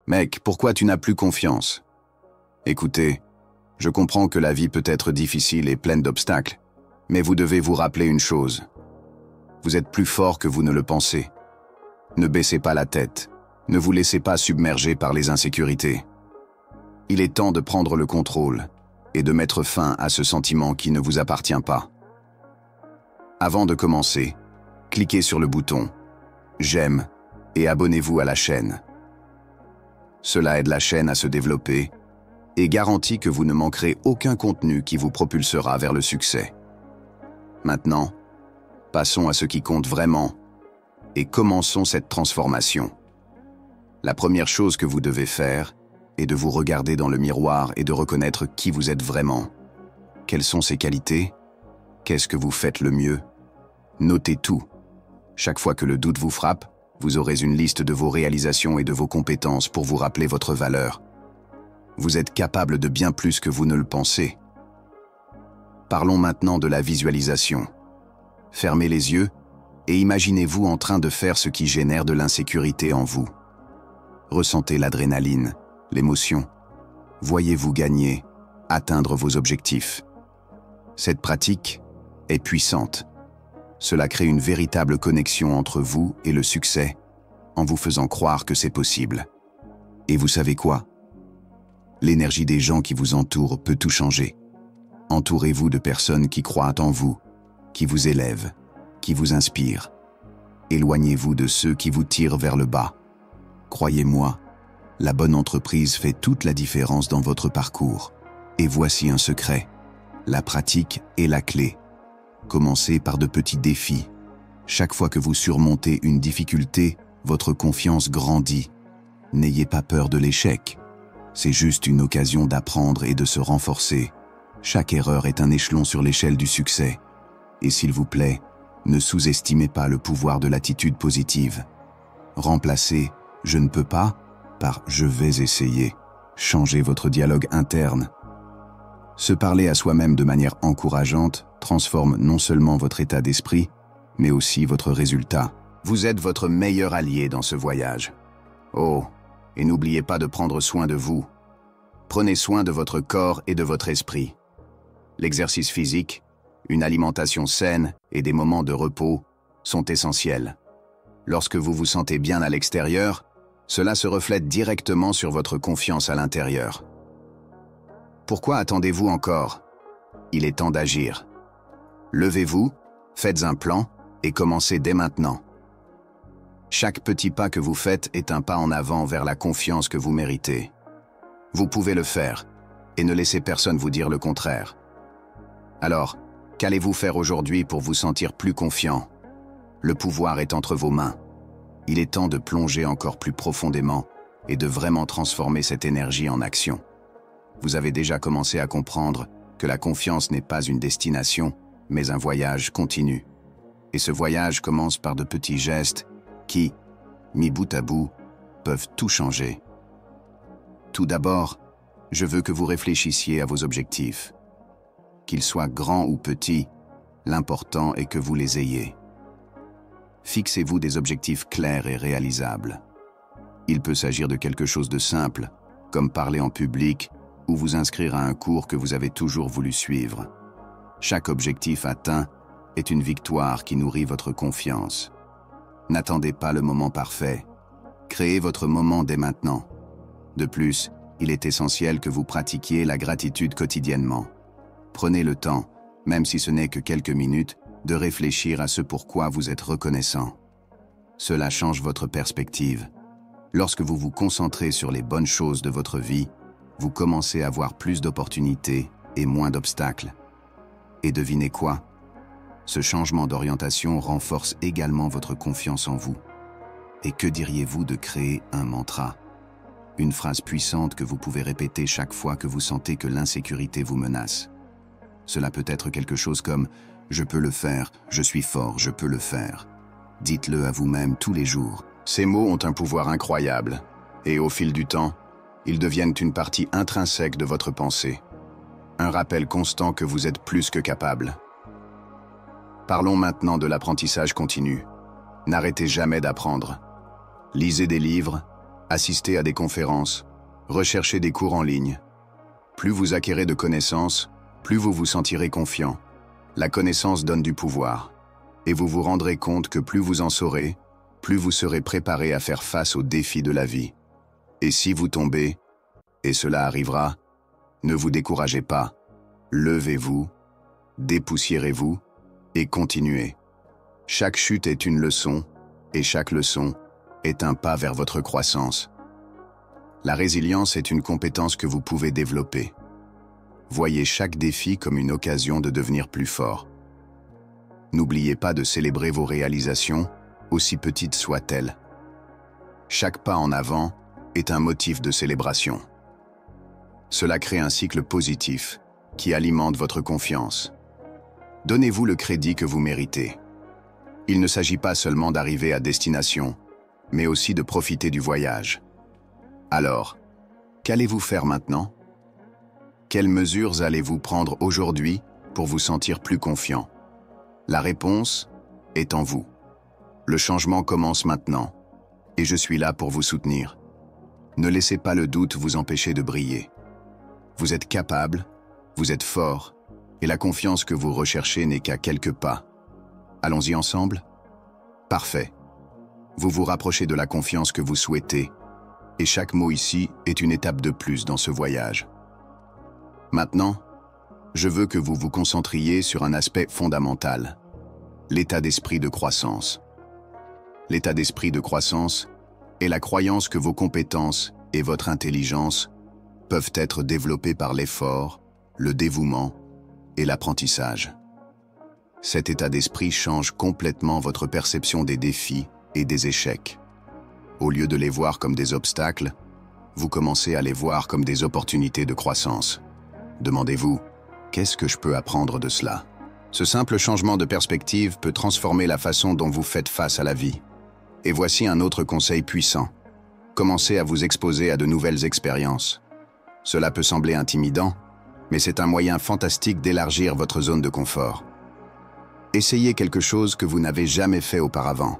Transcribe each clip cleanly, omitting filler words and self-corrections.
Mec, pourquoi tu n'as plus confiance? Écoutez, je comprends que la vie peut être difficile et pleine d'obstacles, mais vous devez vous rappeler une chose. Vous êtes plus fort que vous ne le pensez. Ne baissez pas la tête, ne vous laissez pas submerger par les insécurités. Il est temps de prendre le contrôle et de mettre fin à ce sentiment qui ne vous appartient pas. Avant de commencer, cliquez sur le bouton « J'aime » et abonnez-vous à la chaîne. Cela aide la chaîne à se développer et garantit que vous ne manquerez aucun contenu qui vous propulsera vers le succès. Maintenant, passons à ce qui compte vraiment et commençons cette transformation. La première chose que vous devez faire est de vous regarder dans le miroir et de reconnaître qui vous êtes vraiment. Quelles sont ses qualités? Qu'est-ce que vous faites le mieux? Notez tout. Chaque fois que le doute vous frappe, vous aurez une liste de vos réalisations et de vos compétences pour vous rappeler votre valeur. Vous êtes capable de bien plus que vous ne le pensez. Parlons maintenant de la visualisation. Fermez les yeux et imaginez-vous en train de faire ce qui génère de l'insécurité en vous. Ressentez l'adrénaline, l'émotion. Voyez-vous gagner, atteindre vos objectifs. Cette pratique est puissante. Cela crée une véritable connexion entre vous et le succès, en vous faisant croire que c'est possible. Et vous savez quoi? L'énergie des gens qui vous entourent peut tout changer. Entourez-vous de personnes qui croient en vous, qui vous élèvent, qui vous inspirent. Éloignez-vous de ceux qui vous tirent vers le bas. Croyez-moi, la bonne entreprise fait toute la différence dans votre parcours. Et voici un secret. La pratique est la clé. Commencez par de petits défis. Chaque fois que vous surmontez une difficulté, votre confiance grandit. N'ayez pas peur de l'échec. C'est juste une occasion d'apprendre et de se renforcer. Chaque erreur est un échelon sur l'échelle du succès. Et s'il vous plaît, ne sous-estimez pas le pouvoir de l'attitude positive. Remplacez « je ne peux pas » par « je vais essayer ». Changez votre dialogue interne. Se parler à soi-même de manière encourageante transforme non seulement votre état d'esprit, mais aussi votre résultat. Vous êtes votre meilleur allié dans ce voyage. Oh, et n'oubliez pas de prendre soin de vous. Prenez soin de votre corps et de votre esprit. L'exercice physique, une alimentation saine et des moments de repos sont essentiels. Lorsque vous vous sentez bien à l'extérieur, cela se reflète directement sur votre confiance à l'intérieur. Pourquoi attendez-vous encore? Il est temps d'agir. Levez-vous, faites un plan et commencez dès maintenant. Chaque petit pas que vous faites est un pas en avant vers la confiance que vous méritez. Vous pouvez le faire et ne laissez personne vous dire le contraire. Alors, qu'allez-vous faire aujourd'hui pour vous sentir plus confiant? Le pouvoir est entre vos mains. Il est temps de plonger encore plus profondément et de vraiment transformer cette énergie en action. Vous avez déjà commencé à comprendre que la confiance n'est pas une destination, mais un voyage continu. Et ce voyage commence par de petits gestes qui, mis bout à bout, peuvent tout changer. Tout d'abord, je veux que vous réfléchissiez à vos objectifs. Qu'ils soient grands ou petits, l'important est que vous les ayez. Fixez-vous des objectifs clairs et réalisables. Il peut s'agir de quelque chose de simple, comme parler en public ou vous inscrire à un cours que vous avez toujours voulu suivre. Chaque objectif atteint est une victoire qui nourrit votre confiance. N'attendez pas le moment parfait. Créez votre moment dès maintenant. De plus, il est essentiel que vous pratiquiez la gratitude quotidiennement. Prenez le temps, même si ce n'est que quelques minutes, de réfléchir à ce pourquoi vous êtes reconnaissant. Cela change votre perspective. Lorsque vous vous concentrez sur les bonnes choses de votre vie, vous commencez à voir plus d'opportunités et moins d'obstacles. Et devinez quoi? Ce changement d'orientation renforce également votre confiance en vous. Et que diriez-vous de créer un mantra? Une phrase puissante que vous pouvez répéter chaque fois que vous sentez que l'insécurité vous menace. Cela peut être quelque chose comme « Je peux le faire, je suis fort, je peux le faire ». Dites-le à vous-même tous les jours. Ces mots ont un pouvoir incroyable. Et au fil du temps, ils deviennent une partie intrinsèque de votre pensée. Un rappel constant que vous êtes plus que capable. Parlons maintenant de l'apprentissage continu. N'arrêtez jamais d'apprendre. Lisez des livres, Assistez à des conférences, recherchez des cours en ligne. Plus vous acquérez de connaissances, plus vous vous sentirez confiant. La connaissance donne du pouvoir. Et vous vous rendrez compte que plus vous en saurez, plus vous serez préparé à faire face aux défis de la vie. Et si vous tombez, et cela arrivera, ne vous découragez pas. Levez-vous, dépoussiérez-vous et continuez. Chaque chute est une leçon, et chaque leçon est un pas vers votre croissance. La résilience est une compétence que vous pouvez développer. Voyez chaque défi comme une occasion de devenir plus fort. N'oubliez pas de célébrer vos réalisations, aussi petites soient-elles. Chaque pas en avant est un motif de célébration. Cela crée un cycle positif qui alimente votre confiance. Donnez-vous le crédit que vous méritez. Il ne s'agit pas seulement d'arriver à destination, mais aussi de profiter du voyage. Alors, qu'allez-vous faire maintenant? Quelles mesures allez-vous prendre aujourd'hui pour vous sentir plus confiant? La réponse est en vous. Le changement commence maintenant, et je suis là pour vous soutenir. Ne laissez pas le doute vous empêcher de briller. Vous êtes capable, vous êtes fort, et la confiance que vous recherchez n'est qu'à quelques pas. Allons-y ensemble? Parfait. Vous vous rapprochez de la confiance que vous souhaitez, et chaque mot ici est une étape de plus dans ce voyage. Maintenant, je veux que vous vous concentriez sur un aspect fondamental, l'état d'esprit de croissance. L'état d'esprit de croissance est la croyance que vos compétences et votre intelligence peuvent être développées par l'effort, le dévouement et l'apprentissage. Cet état d'esprit change complètement votre perception des défis et des échecs. Au lieu de les voir comme des obstacles, vous commencez à les voir comme des opportunités de croissance. Demandez-vous, qu'est-ce que je peux apprendre de cela? Ce simple changement de perspective peut transformer la façon dont vous faites face à la vie. Et voici un autre conseil puissant. Commencez à vous exposer à de nouvelles expériences. Cela peut sembler intimidant, mais c'est un moyen fantastique d'élargir votre zone de confort. Essayez quelque chose que vous n'avez jamais fait auparavant.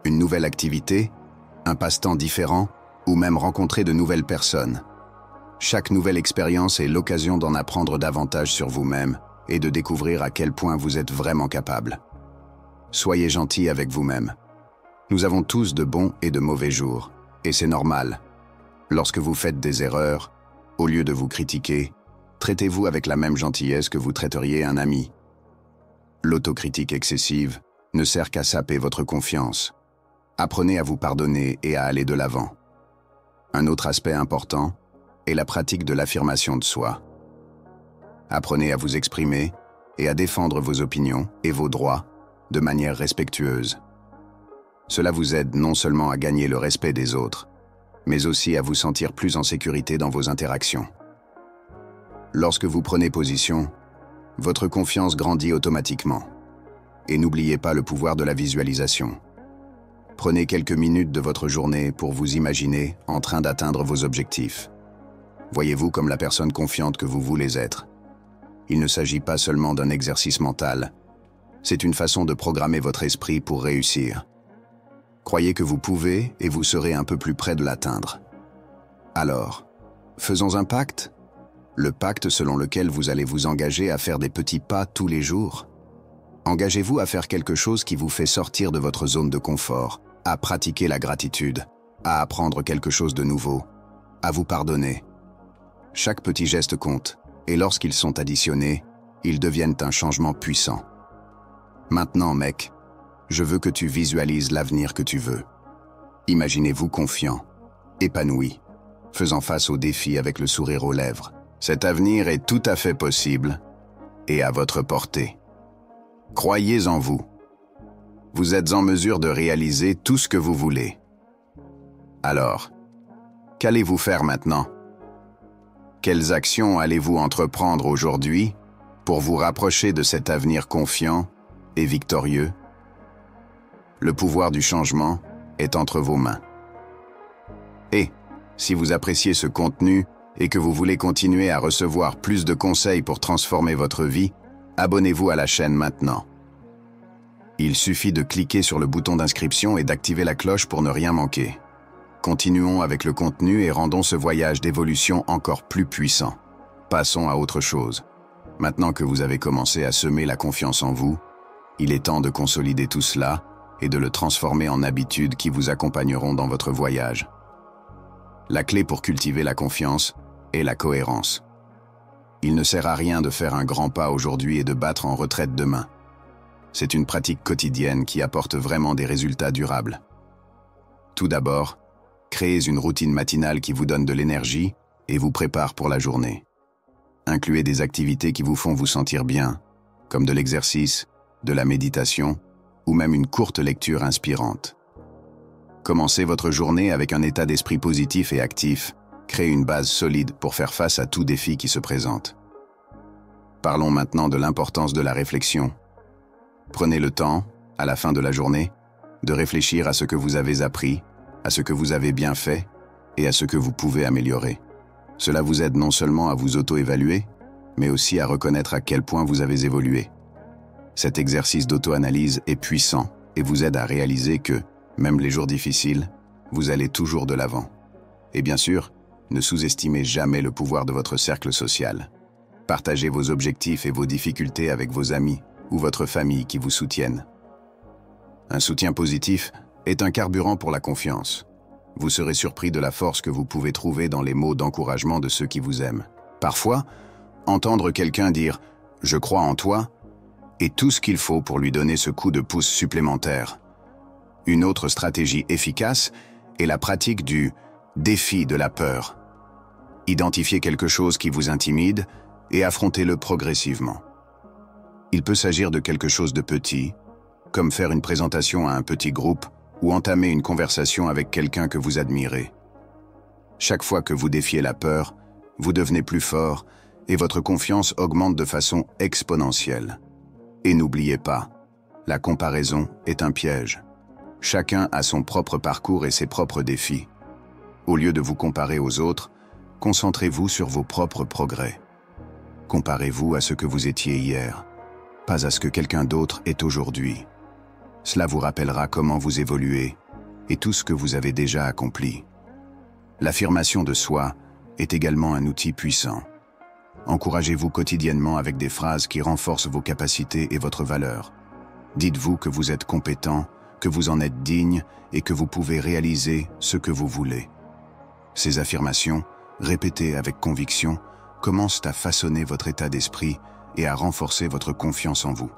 Une nouvelle activité, un passe-temps différent, ou même rencontrer de nouvelles personnes. Chaque nouvelle expérience est l'occasion d'en apprendre davantage sur vous-même et de découvrir à quel point vous êtes vraiment capable. Soyez gentil avec vous-même. Nous avons tous de bons et de mauvais jours, et c'est normal. Lorsque vous faites des erreurs, au lieu de vous critiquer, traitez-vous avec la même gentillesse que vous traiteriez un ami. L'autocritique excessive ne sert qu'à saper votre confiance. Apprenez à vous pardonner et à aller de l'avant. Un autre aspect important est la pratique de l'affirmation de soi. Apprenez à vous exprimer et à défendre vos opinions et vos droits de manière respectueuse. Cela vous aide non seulement à gagner le respect des autres, mais aussi à vous sentir plus en sécurité dans vos interactions. Lorsque vous prenez position, votre confiance grandit automatiquement. Et n'oubliez pas le pouvoir de la visualisation. Prenez quelques minutes de votre journée pour vous imaginer en train d'atteindre vos objectifs. Voyez-vous comme la personne confiante que vous voulez être. Il ne s'agit pas seulement d'un exercice mental, c'est une façon de programmer votre esprit pour réussir. Croyez que vous pouvez et vous serez un peu plus près de l'atteindre. Alors, faisons un pacte? Le pacte selon lequel vous allez vous engager à faire des petits pas tous les jours. Engagez-vous à faire quelque chose qui vous fait sortir de votre zone de confort, à pratiquer la gratitude, à apprendre quelque chose de nouveau, à vous pardonner. Chaque petit geste compte, et lorsqu'ils sont additionnés, ils deviennent un changement puissant. Maintenant, mec, je veux que tu visualises l'avenir que tu veux. Imaginez-vous confiant, épanoui, faisant face aux défis avec le sourire aux lèvres. Cet avenir est tout à fait possible et à votre portée. Croyez en vous. Vous êtes en mesure de réaliser tout ce que vous voulez. Alors, qu'allez-vous faire maintenant? Quelles actions allez-vous entreprendre aujourd'hui pour vous rapprocher de cet avenir confiant et victorieux? Le pouvoir du changement est entre vos mains. Et, si vous appréciez ce contenu et que vous voulez continuer à recevoir plus de conseils pour transformer votre vie, abonnez-vous à la chaîne maintenant. Il suffit de cliquer sur le bouton d'inscription et d'activer la cloche pour ne rien manquer. Continuons avec le contenu et rendons ce voyage d'évolution encore plus puissant. Passons à autre chose. Maintenant que vous avez commencé à semer la confiance en vous, il est temps de consolider tout cela et de le transformer en habitudes qui vous accompagneront dans votre voyage. La clé pour cultiver la confiance est la cohérence. Il ne sert à rien de faire un grand pas aujourd'hui et de battre en retraite demain. C'est une pratique quotidienne qui apporte vraiment des résultats durables. Tout d'abord, créez une routine matinale qui vous donne de l'énergie et vous prépare pour la journée. Incluez des activités qui vous font vous sentir bien, comme de l'exercice, de la méditation ou même une courte lecture inspirante. Commencez votre journée avec un état d'esprit positif et actif, créez une base solide pour faire face à tout défi qui se présente. Parlons maintenant de l'importance de la réflexion. Prenez le temps, à la fin de la journée, de réfléchir à ce que vous avez appris, à ce que vous avez bien fait et à ce que vous pouvez améliorer. Cela vous aide non seulement à vous auto-évaluer, mais aussi à reconnaître à quel point vous avez évolué. Cet exercice d'auto-analyse est puissant et vous aide à réaliser que, même les jours difficiles, vous allez toujours de l'avant. Et bien sûr, ne sous-estimez jamais le pouvoir de votre cercle social. Partagez vos objectifs et vos difficultés avec vos amis ou votre famille qui vous soutiennent. Un soutien positif est un carburant pour la confiance. Vous serez surpris de la force que vous pouvez trouver dans les mots d'encouragement de ceux qui vous aiment. Parfois, entendre quelqu'un dire « je crois en toi » est tout ce qu'il faut pour lui donner ce coup de pouce supplémentaire. Une autre stratégie efficace est la pratique du « défi de la peur ». Identifiez quelque chose qui vous intimide et affrontez-le progressivement. Il peut s'agir de quelque chose de petit, comme faire une présentation à un petit groupe ou entamer une conversation avec quelqu'un que vous admirez. Chaque fois que vous défiez la peur, vous devenez plus fort et votre confiance augmente de façon exponentielle. Et n'oubliez pas, la comparaison est un piège. Chacun a son propre parcours et ses propres défis. Au lieu de vous comparer aux autres, concentrez-vous sur vos propres progrès. Comparez-vous à ce que vous étiez hier, pas à ce que quelqu'un d'autre est aujourd'hui. Cela vous rappellera comment vous évoluez et tout ce que vous avez déjà accompli. L'affirmation de soi est également un outil puissant. Encouragez-vous quotidiennement avec des phrases qui renforcent vos capacités et votre valeur. Dites-vous que vous êtes compétent, que vous en êtes digne et que vous pouvez réaliser ce que vous voulez. Ces affirmations, répétées avec conviction, commencent à façonner votre état d'esprit et à renforcer votre confiance en vous.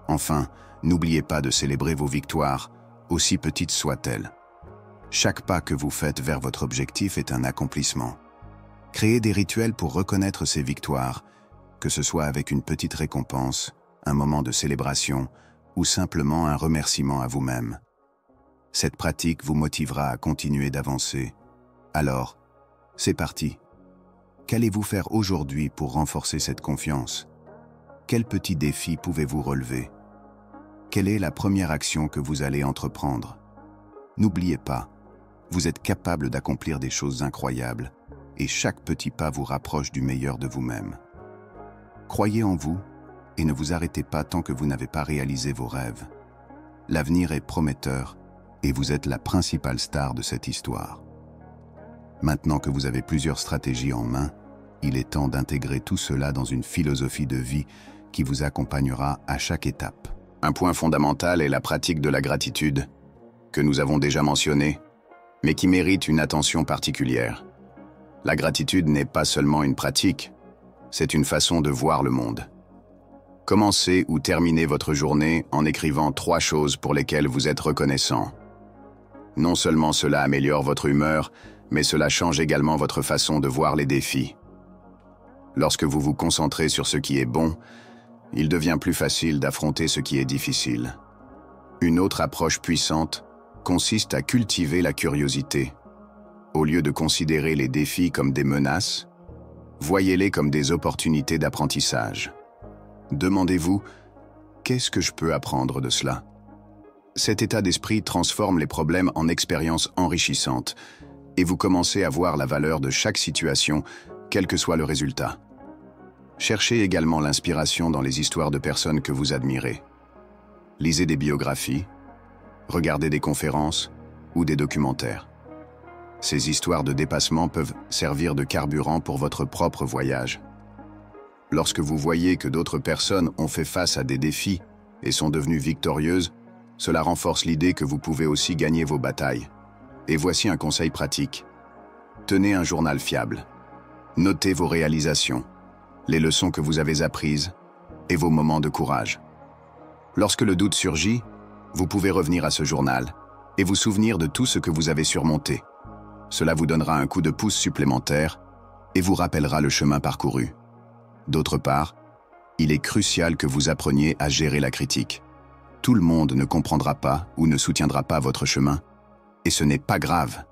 Enfin, n'oubliez pas de célébrer vos victoires, aussi petites soient-elles. Chaque pas que vous faites vers votre objectif est un accomplissement. Créez des rituels pour reconnaître ces victoires, que ce soit avec une petite récompense, un moment de célébration ou simplement un remerciement à vous-même. Cette pratique vous motivera à continuer d'avancer. Alors, c'est parti. Qu'allez-vous faire aujourd'hui pour renforcer cette confiance? Quel petit défi pouvez-vous relever? Quelle est la première action que vous allez entreprendre? N'oubliez pas, vous êtes capable d'accomplir des choses incroyables et chaque petit pas vous rapproche du meilleur de vous-même. Croyez en vous et ne vous arrêtez pas tant que vous n'avez pas réalisé vos rêves. L'avenir est prometteur et vous êtes la principale star de cette histoire. Maintenant que vous avez plusieurs stratégies en main, il est temps d'intégrer tout cela dans une philosophie de vie qui vous accompagnera à chaque étape. Un point fondamental est la pratique de la gratitude, que nous avons déjà mentionné, mais qui mérite une attention particulière. La gratitude n'est pas seulement une pratique, c'est une façon de voir le monde. Commencez ou terminez votre journée en écrivant 3 choses pour lesquelles vous êtes reconnaissant. Non seulement cela améliore votre humeur, mais cela change également votre façon de voir les défis. Lorsque vous vous concentrez sur ce qui est bon, il devient plus facile d'affronter ce qui est difficile. Une autre approche puissante consiste à cultiver la curiosité. Au lieu de considérer les défis comme des menaces, voyez-les comme des opportunités d'apprentissage. Demandez-vous, qu'est-ce que je peux apprendre de cela? Cet état d'esprit transforme les problèmes en expériences enrichissantes et vous commencez à voir la valeur de chaque situation, quel que soit le résultat. Cherchez également l'inspiration dans les histoires de personnes que vous admirez. Lisez des biographies, regardez des conférences ou des documentaires. Ces histoires de dépassement peuvent servir de carburant pour votre propre voyage. Lorsque vous voyez que d'autres personnes ont fait face à des défis et sont devenues victorieuses, cela renforce l'idée que vous pouvez aussi gagner vos batailles. Et voici un conseil pratique. Tenez un journal fiable. Notez vos réalisations, les leçons que vous avez apprises et vos moments de courage. Lorsque le doute surgit, vous pouvez revenir à ce journal et vous souvenir de tout ce que vous avez surmonté. Cela vous donnera un coup de pouce supplémentaire et vous rappellera le chemin parcouru. D'autre part, il est crucial que vous appreniez à gérer la critique. Tout le monde ne comprendra pas ou ne soutiendra pas votre chemin, et ce n'est pas grave.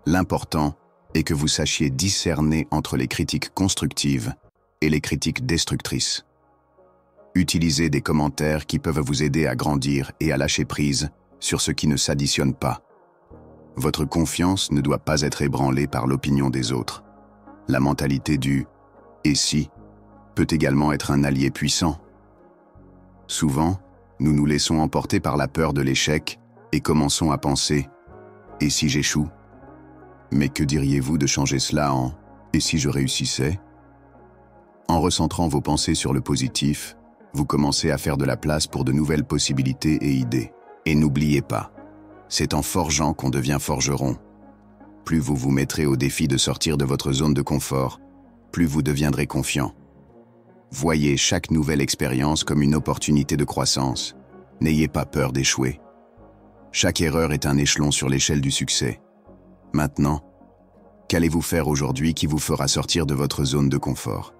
L'important est que vous sachiez discerner entre les critiques constructives et les critiques destructrices. Utilisez des commentaires qui peuvent vous aider à grandir et à lâcher prise sur ce qui ne s'additionne pas. Votre confiance ne doit pas être ébranlée par l'opinion des autres. La mentalité du « et si » peut également être un allié puissant. Souvent, nous nous laissons emporter par la peur de l'échec et commençons à penser « et si j'échoue ?» Mais que diriez-vous de changer cela en « et si je réussissais ?» En recentrant vos pensées sur le positif, vous commencez à faire de la place pour de nouvelles possibilités et idées. Et n'oubliez pas, c'est en forgeant qu'on devient forgeron. Plus vous vous mettrez au défi de sortir de votre zone de confort, plus vous deviendrez confiant. Voyez chaque nouvelle expérience comme une opportunité de croissance. N'ayez pas peur d'échouer. Chaque erreur est un échelon sur l'échelle du succès. Maintenant, qu'allez-vous faire aujourd'hui qui vous fera sortir de votre zone de confort?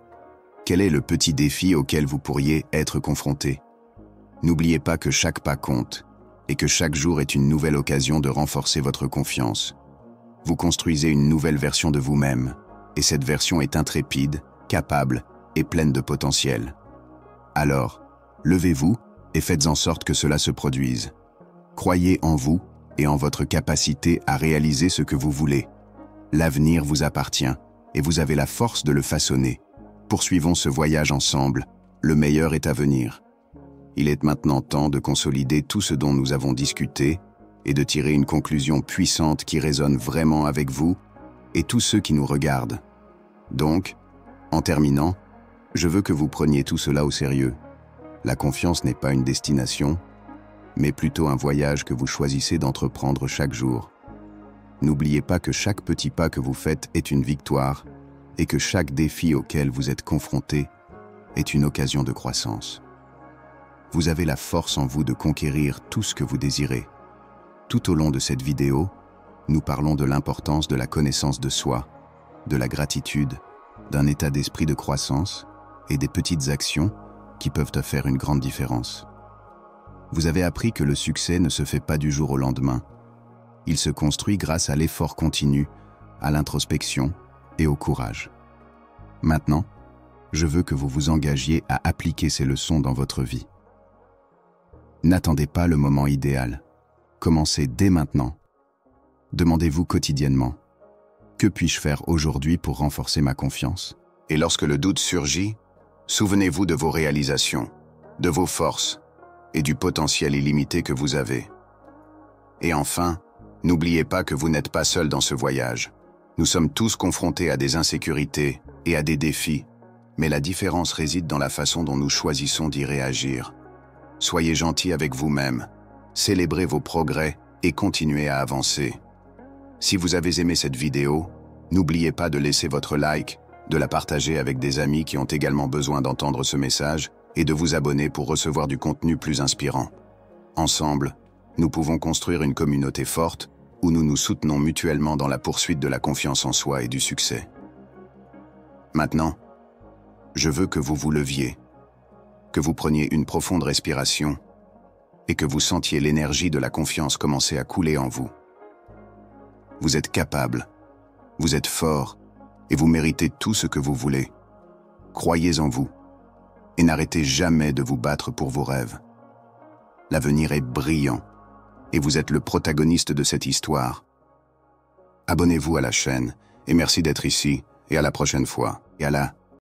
Quel est le petit défi auquel vous pourriez être confronté? N'oubliez pas que chaque pas compte et que chaque jour est une nouvelle occasion de renforcer votre confiance. Vous construisez une nouvelle version de vous-même, et cette version est intrépide, capable et pleine de potentiel. Alors, levez-vous et faites en sorte que cela se produise. Croyez en vous et en votre capacité à réaliser ce que vous voulez. L'avenir vous appartient et vous avez la force de le façonner. Poursuivons ce voyage ensemble, le meilleur est à venir. Il est maintenant temps de consolider tout ce dont nous avons discuté et de tirer une conclusion puissante qui résonne vraiment avec vous et tous ceux qui nous regardent. Donc, en terminant, je veux que vous preniez tout cela au sérieux. La confiance n'est pas une destination, mais plutôt un voyage que vous choisissez d'entreprendre chaque jour. N'oubliez pas que chaque petit pas que vous faites est une victoire et que chaque défi auquel vous êtes confronté est une occasion de croissance. Vous avez la force en vous de conquérir tout ce que vous désirez. Tout au long de cette vidéo, nous parlons de l'importance de la connaissance de soi, de la gratitude, d'un état d'esprit de croissance et des petites actions qui peuvent te faire une grande différence. Vous avez appris que le succès ne se fait pas du jour au lendemain. Il se construit grâce à l'effort continu, à l'introspection et au courage. Maintenant, je veux que vous vous engagiez à appliquer ces leçons dans votre vie. N'attendez pas le moment idéal. Commencez dès maintenant. Demandez-vous quotidiennement « Que puis-je faire aujourd'hui pour renforcer ma confiance ?» Et lorsque le doute surgit, souvenez-vous de vos réalisations, de vos forces et du potentiel illimité que vous avez. Et enfin, n'oubliez pas que vous n'êtes pas seul dans ce voyage. Nous sommes tous confrontés à des insécurités et à des défis, mais la différence réside dans la façon dont nous choisissons d'y réagir. Soyez gentils avec vous-même, célébrez vos progrès et continuez à avancer. Si vous avez aimé cette vidéo, n'oubliez pas de laisser votre like, de la partager avec des amis qui ont également besoin d'entendre ce message et de vous abonner pour recevoir du contenu plus inspirant. Ensemble, nous pouvons construire une communauté forte où nous nous soutenons mutuellement dans la poursuite de la confiance en soi et du succès. Maintenant, je veux que vous vous leviez, que vous preniez une profonde respiration et que vous sentiez l'énergie de la confiance commencer à couler en vous. Vous êtes capable, vous êtes fort et vous méritez tout ce que vous voulez. Croyez en vous et n'arrêtez jamais de vous battre pour vos rêves. L'avenir est brillant et vous êtes le protagoniste de cette histoire. Abonnez-vous à la chaîne et merci d'être ici et à la prochaine fois. Et à la